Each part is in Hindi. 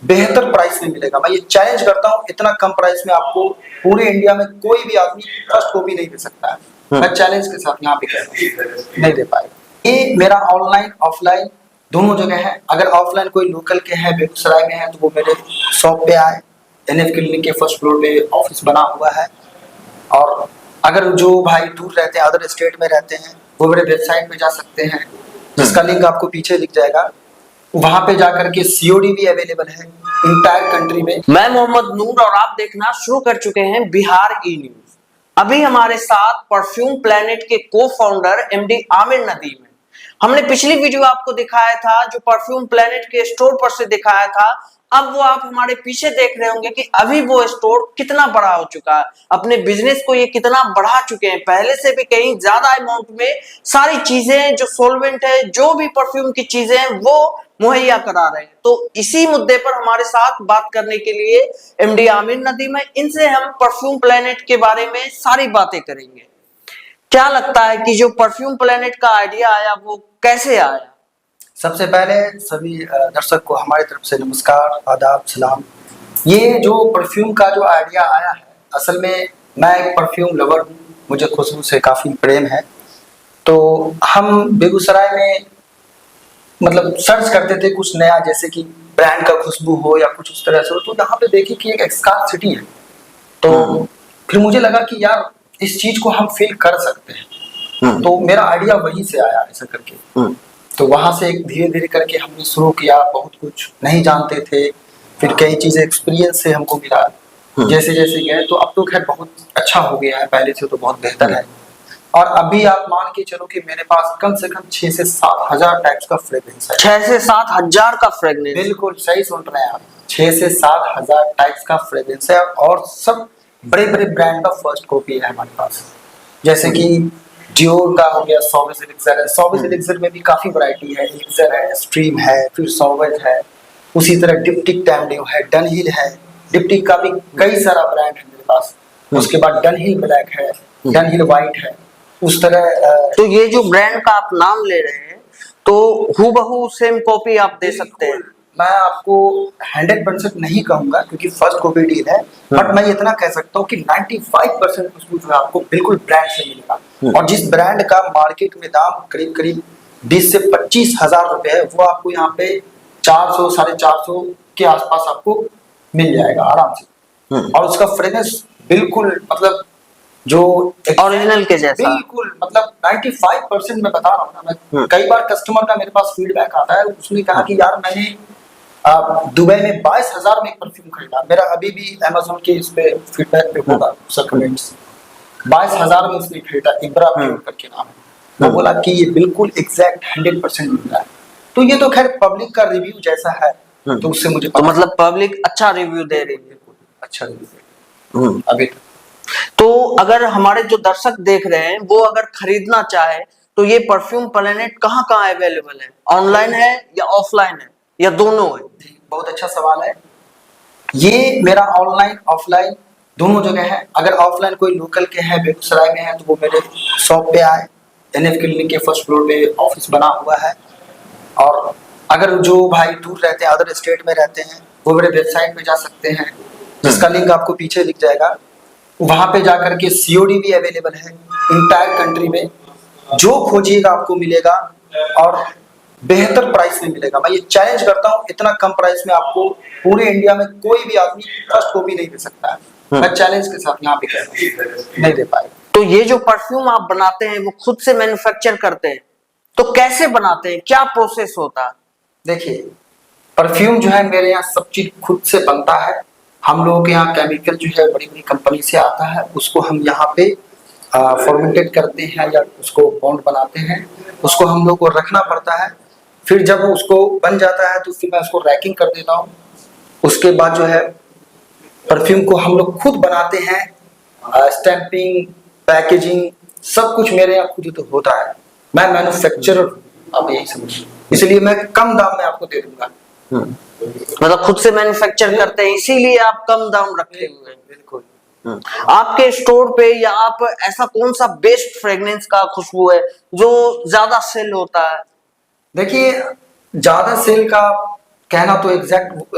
बेहतर प्राइस में मिलेगा। मैं ये चैलेंज करता हूँ, इतना कम प्राइस में आपको पूरे इंडिया में कोई भी आदमी फर्स्ट कॉपी नहीं दे सकता है। मैं चैलेंज के साथ यहाँ पे कह रहा हूँ, नहीं दे पाएगा। ये मेरा ऑनलाइन ऑफलाइन दोनों जगह है। अगर ऑफलाइन कोई लोकल के हैं, बेगूसराय में है, तो वो मेरे शॉप पे आए। NF क्लिनिक के फर्स्ट फ्लोर पे ऑफिस बना हुआ है। और अगर जो भाई दूर रहते हैं, अदर स्टेट में रहते हैं, वो मेरे वेबसाइट पे जा सकते हैं, जिसका लिंक आपको पीछे दिख जाएगा। वहां पे जाकर के COD भी अवेलेबल है इंटायर कंट्री में। मैं मोहम्मद नूर और आप देखना शुरू कर चुके हैं बिहार ई न्यूज। अभी हमारे साथ परफ्यूम प्लेनेट के को फाउंडर MD आमिर नदीम है। हमने पिछली वीडियो आपको दिखाया था, जो परफ्यूम प्लेनेट के स्टोर पर से दिखाया था। अब वो आप हमारे पीछे देख रहे होंगे कि अभी वो स्टोर कितना बड़ा हो चुका है, अपने बिजनेस को ये कितना बढ़ा चुके हैं, पहले से भी कहीं ज्यादा अमाउंट में सारी चीजें जो सोलवेंट है, जो भी परफ्यूम की चीजें हैं, वो मुहैया करा रहे हैं। तो इसी मुद्दे पर हमारे साथ बात करने के लिए MD आमिर नदीम है। इनसे हम परफ्यूम प्लेनेट के बारे में सारी बातें करेंगे। क्या लगता है कि जो परफ्यूम प्लेनेट का आइडिया आया वो कैसे आया? सबसे पहले सभी दर्शक को हमारी तरफ से नमस्कार, आदाब, सलाम। ये जो परफ्यूम का जो आइडिया आया है, असल में मैं एक परफ्यूम लवर हूँ, मुझे खुशबू से काफ़ी प्रेम है। तो हम बेगूसराय में मतलब सर्च करते थे कुछ नया, जैसे कि ब्रांड का खुशबू हो या कुछ उस तरह से हो। तो यहाँ पे देखी कि एक एक्सकार्ट सिटी है। तो फिर मुझे लगा कि यार इस चीज को हम फील कर सकते हैं। तो मेरा आइडिया वहीं से आया ऐसा करके। तो वहां से एक धीरे धीरे करके हमने शुरू किया। बहुत कुछ नहीं जानते थे, फिर कई चीजें एक्सपीरियंस से हमको मिला। जैसे जैसे गए तो अब तो खैर बहुत अच्छा हो गया है, पहले से तो बहुत बेहतर है। और अभी आप मान के चलो कि मेरे पास कम से कम 6 से 7 हजार टाइप्स का फ्रेग्रेंस है। 6 से 7 हजार का फ्रेग्रेंस? बिल्कुल सही सुन रहे हैं आप, 6 से 7 हजार टाइप्स का फ्रेग्रेंस है। और सब बड़े बड़े ब्रांड का फर्स्ट कॉपी है हमारे पास। जैसे कि डियोर का हो गया, सॉवेज एलिक्सर है। सॉवेज एलिक्सर में भी काफी वैरायटी है, एलिक्सर है, स्ट्रीम है, फिर सॉवेज है। उसी तरह डिप्टिक टैमडेव है, डनहिल है। डिप्टिक का भी कई सारा ब्रांड है मेरे पास। उसके बाद डनहिल ब्लैक है, डनहिल व्हाइट है। उस तरह तो ये जो ब्रांड का आप नाम ले रहे हैं, तो हूबहू सेम कॉपी आप दे सकते हैं? मैं आपको 100% नहीं कहूंगा क्योंकि फर्स्ट कॉपी डील है, बट मैं इतना कह सकता हूँ कि 95% खुशबू जो है आपको बिल्कुल ब्रांड से मिलेगा। और जिस ब्रांड का मार्केट में दाम करीब करीब 20 से 25 हजार रुपए है, वो आपको यहाँ पे 400 450 के आसपास आपको मिल जाएगा आराम से। और उसका फ्रेग्रेंस बिल्कुल मतलब जो ओरिजिनल के जैसा, बिल्कुल मतलब 95% मैं बता रहा हूँ ना। मैं कई बार कस्टमर का मेरे पास फीडबैक आता है, उसने कहा कि यार मैंने दुबई में 22,000 में एक परफ्यूम खरीदा। मेरा अभी भी अमेज़न के इस पे फीडबैक पे होगा सर कमेंट्स। 22,000 में इसने खरीदा, इब्रा प्योर करके नाम है। वो बोला कि ये बिल्कुल एग्जैक्ट 100% मिल रहा है। तो ये तो खैर पब्लिक का रिव्यू जैसा है, तो उससे मुझे तो मतलब पब्लिक अच्छा रिव्यू दे रही है? बिल्कुल अच्छा रिव्यू दे रही है अभी तक। तो अगर हमारे जो दर्शक देख रहे हैं वो अगर खरीदना चाहे तो ये परफ्यूम प्लेनेट कहाँ कहाँ अवेलेबल है? ऑनलाइन है या ऑफलाइन है या दोनों है? बहुत अच्छा सवाल है। ये मेरा ऑनलाइन ऑफलाइन दोनों जगह है। अगर ऑफलाइन कोई लोकल के हैं, बेगूसराय में है, तो वो मेरे शॉप पे आए। NF क्लिनिक के फर्स्ट फ्लोर पे ऑफिस बना हुआ है। और अगर जो भाई दूर रहते हैं, अदर स्टेट में रहते हैं, वो मेरे वेबसाइट पे जा सकते हैं, जिसका लिंक आपको पीछे दिख जाएगा। वहां पे जाकर के COD भी अवेलेबल है इंटायर कंट्री में। जो खोजिएगा आपको मिलेगा और बेहतर प्राइस में मिलेगा। मैं ये चैलेंज करता हूँ, इतना कम प्राइस में आपको पूरे इंडिया में कोई भी आदमी फर्स्ट कॉपी नहीं दे सकता है। मैं चैलेंज के साथ यहाँ पे कह रहा हूँ, नहीं दे पाएगा। तो ये जो परफ्यूम आप बनाते हैं वो खुद से मैन्युफैक्चर करते हैं, तो कैसे बनाते हैं, क्या प्रोसेस होता है? देखिए, परफ्यूम जो है मेरे यहाँ सब चीज खुद से बनता है। हम लोगों के यहाँ केमिकल जो है बड़ी बड़ी कंपनी से आता है, उसको हम यहाँ पे फॉर्मेटेड करते हैं या उसको बॉन्ड बनाते हैं। उसको हम लोग को रखना पड़ता है। फिर जब उसको बन जाता है तो फिर मैं उसको रैकिंग कर देता हूँ। उसके बाद जो है परफ्यूम को हम लोग खुद बनाते हैं। स्टैंपिंग, पैकेजिंग सब कुछ मेरे यहाँ खुद ही तो होता है। मैं मैन्युफैक्चरर, आप यही समझिए, इसलिए मैं कम दाम में आपको दे दूंगा। मतलब खुद से मैन्युफैक्चर करते हैं, इसीलिए आप कम दाम रखे हुए हैं? बिल्कुल। आपके स्टोर पे या आप ऐसा कौन सा बेस्ट फ्रेग्रेंस का खुशबू है जो ज्यादा सेल होता है? देखिए, ज्यादा सेल का कहना तो एग्जैक्ट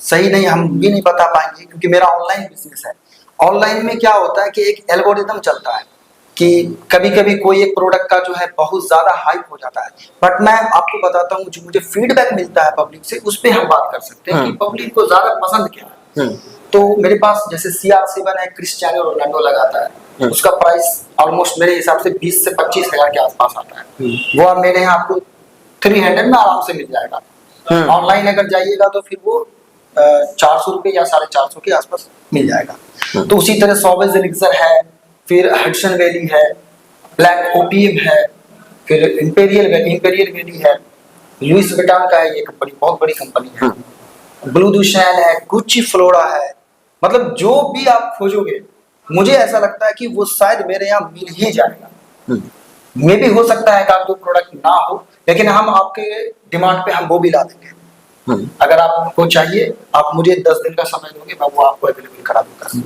सही नहीं, हम भी नहीं बता पाएंगे क्योंकि मेरा ऑनलाइन बिजनेस है। ऑनलाइन में क्या होता है कि एक एल्गोरिदम चलता है कि कभी कभी कोई एक प्रोडक्ट का जो है बहुत ज्यादा हाइप हो जाता है, बट मैं आपको बताता हूँ जो मुझे फीडबैक मिलता है पब्लिक से, उस पर हम बात कर सकते हैं कि पब्लिक को ज्यादा पसंद क्या है। तो मेरे पास जैसे CR7 है, क्रिस्टियानो रोनाल्डो लगाता है, उसका प्राइस ऑलमोस्ट मेरे हिसाब से 20 से 25 हजार के आसपास आता है। वो अब मेरे यहाँ आपको 300 में आराम से मिल जाएगा। ऑनलाइन अगर जाइएगा तो फिर वो 400 रुपये या 450 के आसपास मिल जाएगा। तो उसी तरह सॉवेज एलिक्सर है, फिर हडसन वैली है, ब्लैक ओपीएम है, फिर इंपेरियल वैली है, लुइस विटान का है, ये कंपनी बहुत बड़ी कंपनी है, ब्लू दुशैन है, गुच्ची फ्लोरा है। मतलब जो भी आप खोजोगे मुझे ऐसा लगता है कि वो शायद मेरे यहाँ मिल ही जाएगा। मे भी हो सकता है कि 2 प्रोडक्ट ना हो, लेकिन हम आपके डिमांड पे हम वो भी ला देंगे। अगर आपको चाहिए आप मुझे 10 दिन का समय दोगे, मैं वो आपको अवेलेबल करा दूंगा।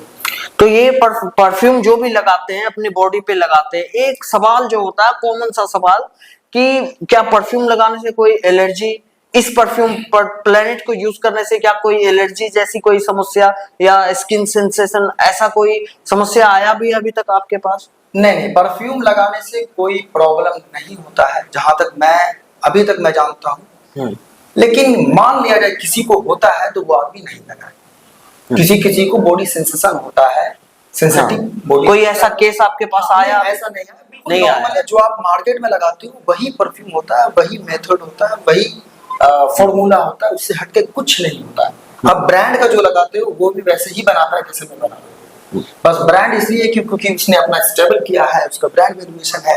तो ये परफ्यूम जो भी लगाते हैं अपनी बॉडी पे लगाते हैं, एक सवाल जो होता है कॉमन सा सवाल कि क्या परफ्यूम लगाने से कोई एलर्जी, इस परफ्यूम पर प्लेनेट को यूज करने से क्या कोई एलर्जी जैसी कोई समस्या या स्किन सेंसेशन ऐसा कोई समस्या आया भी अभी तक आपके पास? नहीं, परफ्यूम लगाने से कोई प्रॉब्लम नहीं होता है जहां तक मैं अभी तक मैं जानता हूँ। लेकिन मान लिया जाए किसी को होता है तो वो आदमी नहीं लगाए। किसी को बॉडी सेंसेशन होता है, सेंसिटिव बॉडी। कोई ऐसा केस आपके पास आया? ऐसा नहीं है, बिल्कुल नॉर्मल है। जो आप मार्केट में लगाते हो वही परफ्यूम होता है, वही मेथड होता है, वही फॉर्मूला होता है, उससे हटके कुछ नहीं होता है। अब ब्रांड का जो लगाते हो वो भी वैसे ही बनाता है जैसे मैं बना रहा हूँ, बस ब्रांड इसलिए क्योंकि उसने अपना स्टेबल किया है, उसका ब्रांड वैल्यूएशन है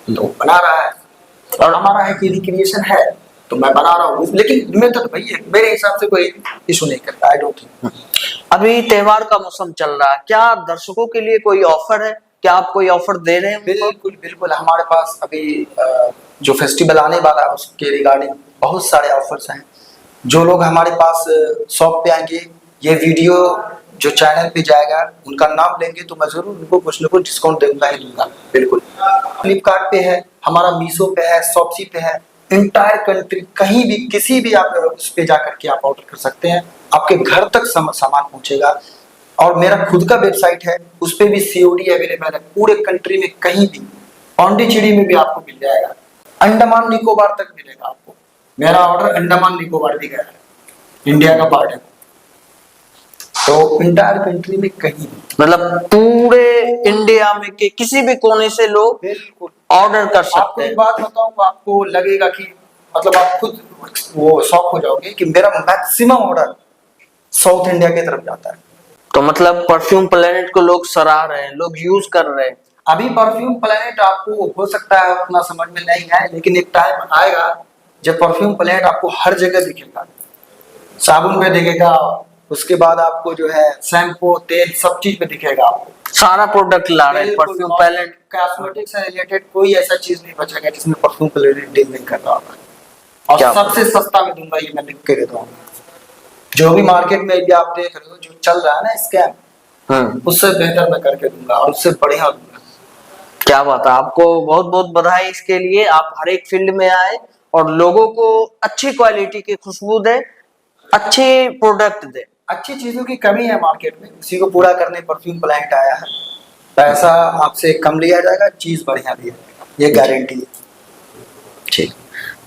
तो बना रहा है, और हमारा है कि रिक्रिएशन है तो मैं बना रहा हूँ। लेकिन मेथड वही है, मेरे हिसाब से कोई इशू नहीं करता। I don't think. अभी त्योहार का मौसम चल रहा है, क्या दर्शकों के लिए कोई ऑफर है? क्या आप कोई ऑफर दे रहे हैं? बिल्कुल बिल्कुल, हमारे पास अभी जो फेस्टिवल आने वाला है उसके रिगार्डिंग बहुत सारे ऑफर्स हैं। जो लोग हमारे पास शॉप पे आएंगे, ये वीडियो जो चैनल पे जाएगा उनका नाम लेंगे तो मैं जरूर उनको कुछ न कुछ डिस्काउंट दूंगा ही दूंगा। बिल्कुल, फ्लिपकार्ट पे है, हमारा मीशो पे है, शॉप्सी पे है, इंटायर कंट्री कहीं भी किसी भी आप उस पे जा करके आप ऑर्डर कर सकते हैं, आपके घर तक सामान पहुंचेगा। और मेरा खुद का वेबसाइट है, उस पे भी COD अवेलेबल है, पूरे कंट्री में कहीं भी, पौंडीचेरी में भी आपको मिल जाएगा, अंडमान निकोबार तक मिलेगा आपको। मेरा ऑर्डर अंडमान निकोबार भी गया है, इंडिया का पार्ट है, तो इंटायर कंट्री में कहीं भी, मतलब पूरे इंडिया में के किसी भी कोने से लोग बिल्कुल ऑर्डर कर आपको सकते एक हैं। बात बताऊं, आपको लगेगा कि मतलब आप खुद वो शॉक हो जाओगे कि मेरा मैक्सिमम ऑर्डर साउथ इंडिया की तरफ जाता है। तो मतलब परफ्यूम प्लेनेट को लोग सराह रहे हैं, लोग यूज कर रहे हैं। अभी परफ्यूम प्लेनेट आपको हो सकता है उतना समझ में नहीं आए, लेकिन एक टाइम आएगा जब परफ्यूम प्लेनेट आपको हर जगह दिखेगा, साबुन पे दिखेगा, उसके बाद आपको जो है शैम्पू तेल सब चीज पे दिखेगा आपको। सारा प्रोडक्ट ला रहे हैं परफ्यूम प्लेनेट। कॉस्मेटिक से रिलेटेड कोई ऐसा चीज नहीं बचेगा जिसमें परफ्यूम प्लेनेट डील नहीं कर रहा होगा। और क्या सबसे सस्ता में दूंगा, ये मैं लिख के देता हूँ। जो भी मार्केट में भी आप देख रहे हो जो चल रहा है ना स्कैम, उससे बेहतर मैं करके दूंगा और उससे बढ़िया दूंगा। क्या बात है, आपको बहुत बहुत बधाई इसके लिए। आप हर एक फील्ड में आए और लोगों को अच्छी क्वालिटी की खुशबू दे, अच्छे प्रोडक्ट दे। अच्छी चीजों की कमी है मार्केट में, उसी को पूरा करने परफ्यूम प्लांट आया है। पैसा आपसे कम लिया जाएगा, चीज बढ़िया लिया जाएगा, ये गारंटी है। ठीक,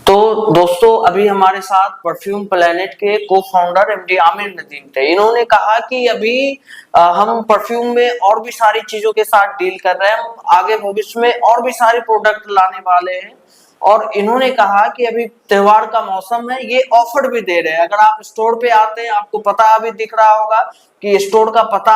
तो दोस्तों अभी हमारे साथ परफ्यूम प्लेनेट के को फाउंडर एमडी आमिर नदीम थे। इन्होंने कहा कि अभी हम परफ्यूम में और भी सारी चीजों के साथ डील कर रहे हैं, हम आगे भविष्य में और भी सारे प्रोडक्ट लाने वाले हैं। और इन्होंने कहा कि अभी त्योहार का मौसम है, ये ऑफर भी दे रहे हैं। अगर आप स्टोर पे आते हैं, आपको पता अभी दिख रहा होगा कि स्टोर का पता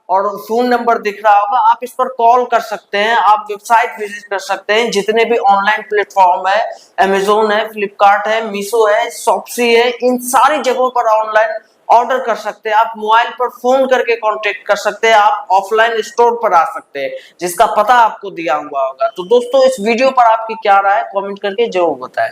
और फोन नंबर दिख रहा होगा, आप इस पर कॉल कर सकते हैं, आप वेबसाइट विजिट कर सकते हैं। जितने भी ऑनलाइन प्लेटफॉर्म है, अमेजोन है, फ्लिपकार्ट है, मीशो है, शॉप्सी है, इन सारी जगहों पर ऑनलाइन ऑर्डर कर सकते हैं। आप मोबाइल पर फोन करके कांटेक्ट कर सकते हैं, आप ऑफलाइन स्टोर पर आ सकते हैं, जिसका पता आपको दिया हुआ होगा। तो दोस्तों इस वीडियो पर आपकी क्या राय है, कमेंट करके जरूर बताएं।